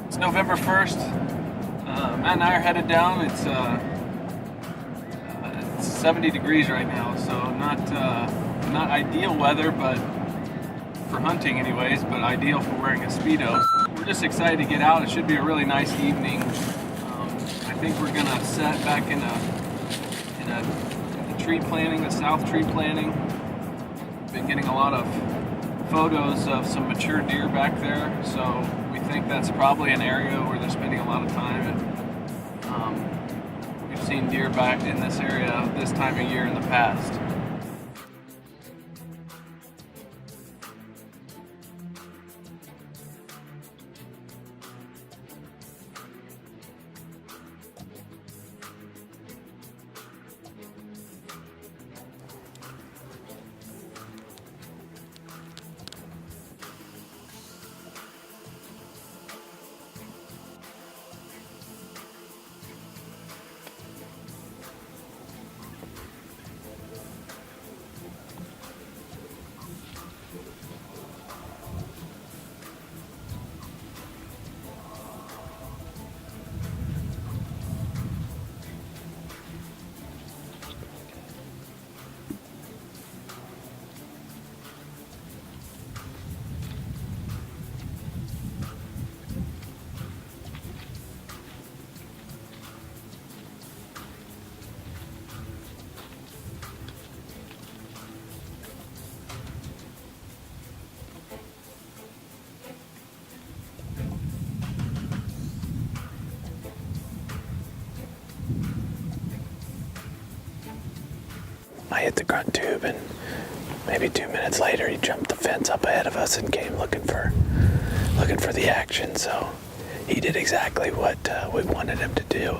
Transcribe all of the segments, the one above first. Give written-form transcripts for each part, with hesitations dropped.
It's November 1st. Matt and I are headed down. It's 70 degrees right now, so not ideal weather, but for hunting anyways, but ideal for wearing a Speedo. We're just excited to get out. It should be a really nice evening. I think we're gonna set back in the tree planting, the south tree planting. Been getting a lot of photos of some mature deer back there, so we think that's probably an area where they're spending a lot of time. And we've seen deer back in this area this time of year in the past. I hit the grunt tube, and maybe 2 minutes later he jumped the fence up ahead of us and came looking for the action. So he did exactly what we wanted him to do.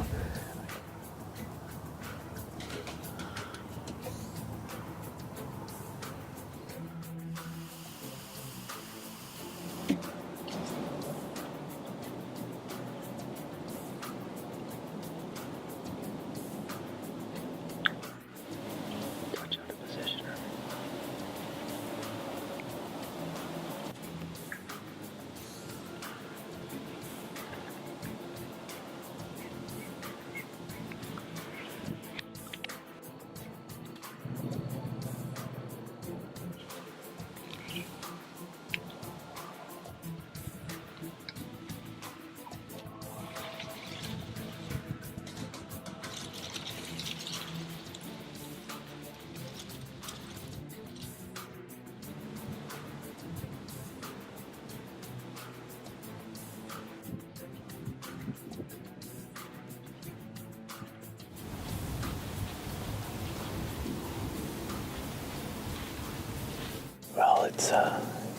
Well, it's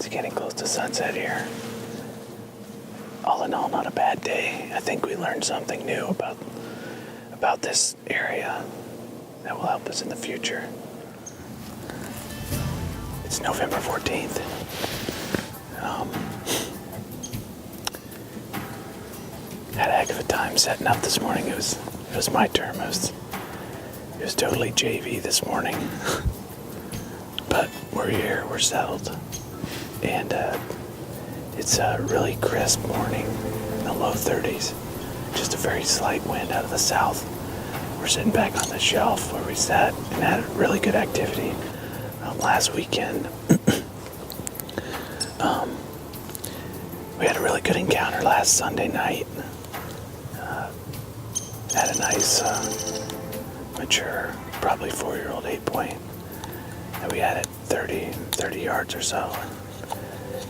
getting close to sunset here. All in all, not a bad day. I think we learned something new about this area that will help us in the future. It's November 14th. Had a heck of a time setting up this morning. It was my turn. It was totally JV this morning. But we're here, we're settled, and it's a really crisp morning in the low 30s. Just a very slight wind out of the south. We're sitting back on the shelf where we sat and had really good activity last weekend. We had a really good encounter last Sunday night. Had a nice, mature, probably 4-year-old 8-point. And we had it 30 yards or so.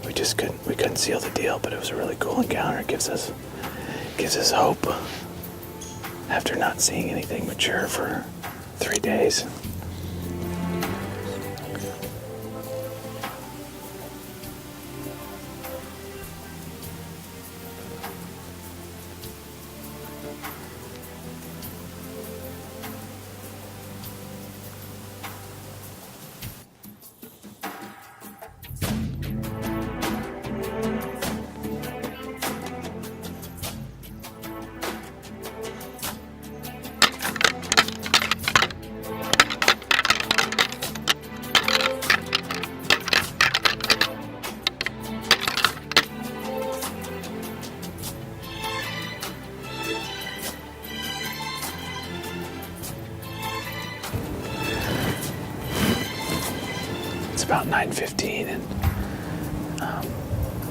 We couldn't seal the deal, but it was a really cool encounter. It gives us hope after not seeing anything mature for 3 days. about 9:15, and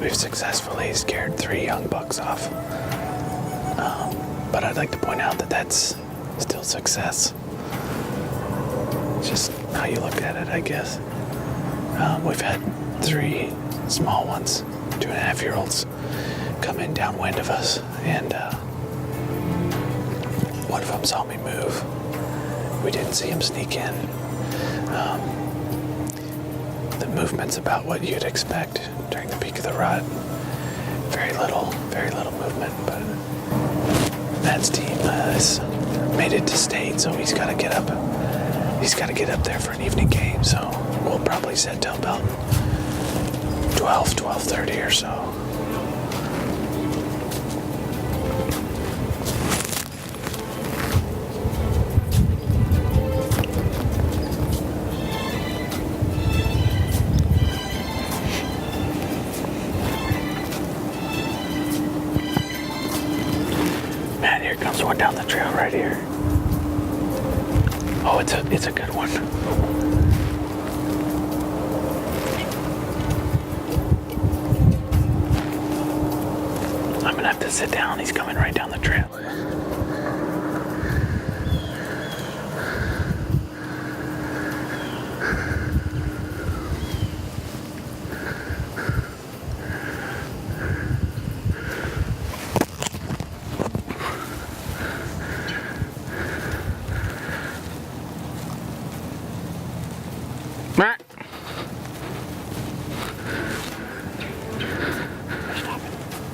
we've successfully scared 3 young bucks off. But I'd like to point out that that's still success. It's just how you look at it, I guess. We've had 3 small ones, 2.5-year-olds, come in downwind of us, and one of them saw me move. We didn't see him sneak in. The movement's about what you'd expect during the peak of the rut. Very little movement, but Matt's team has made it to state, so he's got to get up. He's got to get up there for an evening game, so we'll probably set till about 12:30 or so. Man, here comes one down the trail right here. Oh, it's a good one. I'm gonna have to sit down. He's coming right down the trail.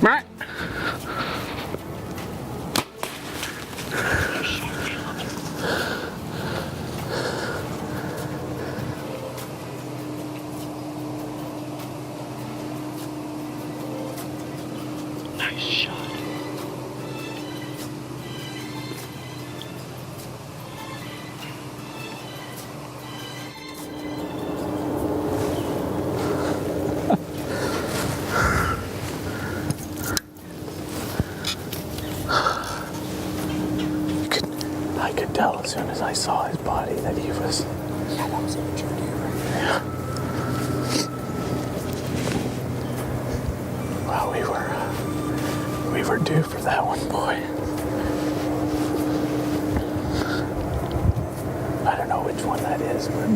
Right. Nice shot. I could tell as soon as I saw his body that he was... Yeah, that was a mature deer right there. Yeah. Wow, we were due for that one, boy. I don't know which one that is, but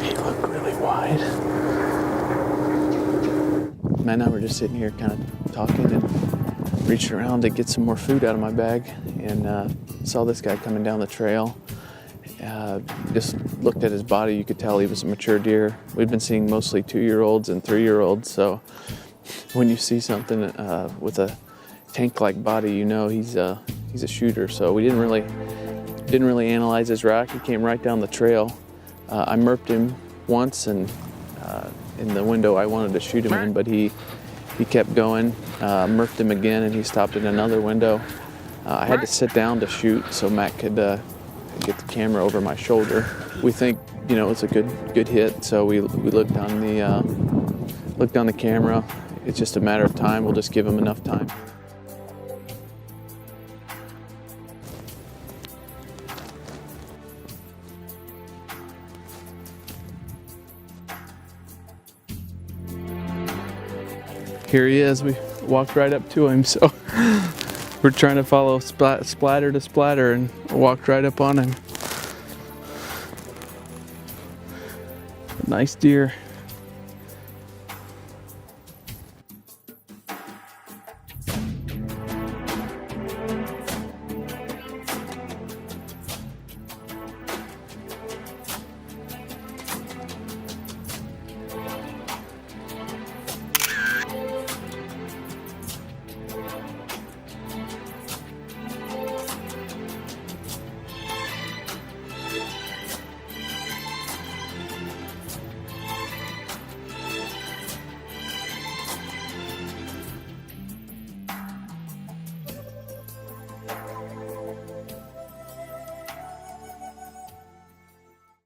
he looked really wide. Matt and I were just sitting here kind of talking and reached around to get some more food out of my bag, and saw this guy coming down the trail. Just looked at his body, you could tell he was a mature deer. We've been seeing mostly 2-year-olds and 3-year-olds, so when you see something with a tank-like body, you know he's a shooter. So we didn't really analyze his rack. He came right down the trail. I murped him once, and in the window I wanted to shoot him in, but he kept going. Murphed him again, and he stopped in another window. I had to sit down to shoot so Matt could get the camera over my shoulder. We think, it's a good hit, so we looked on the camera. It's just a matter of time. We'll just give him enough time. Here he is. We walked right up to him, so we're trying to follow splatter to splatter, and walked right up on him. Nice deer.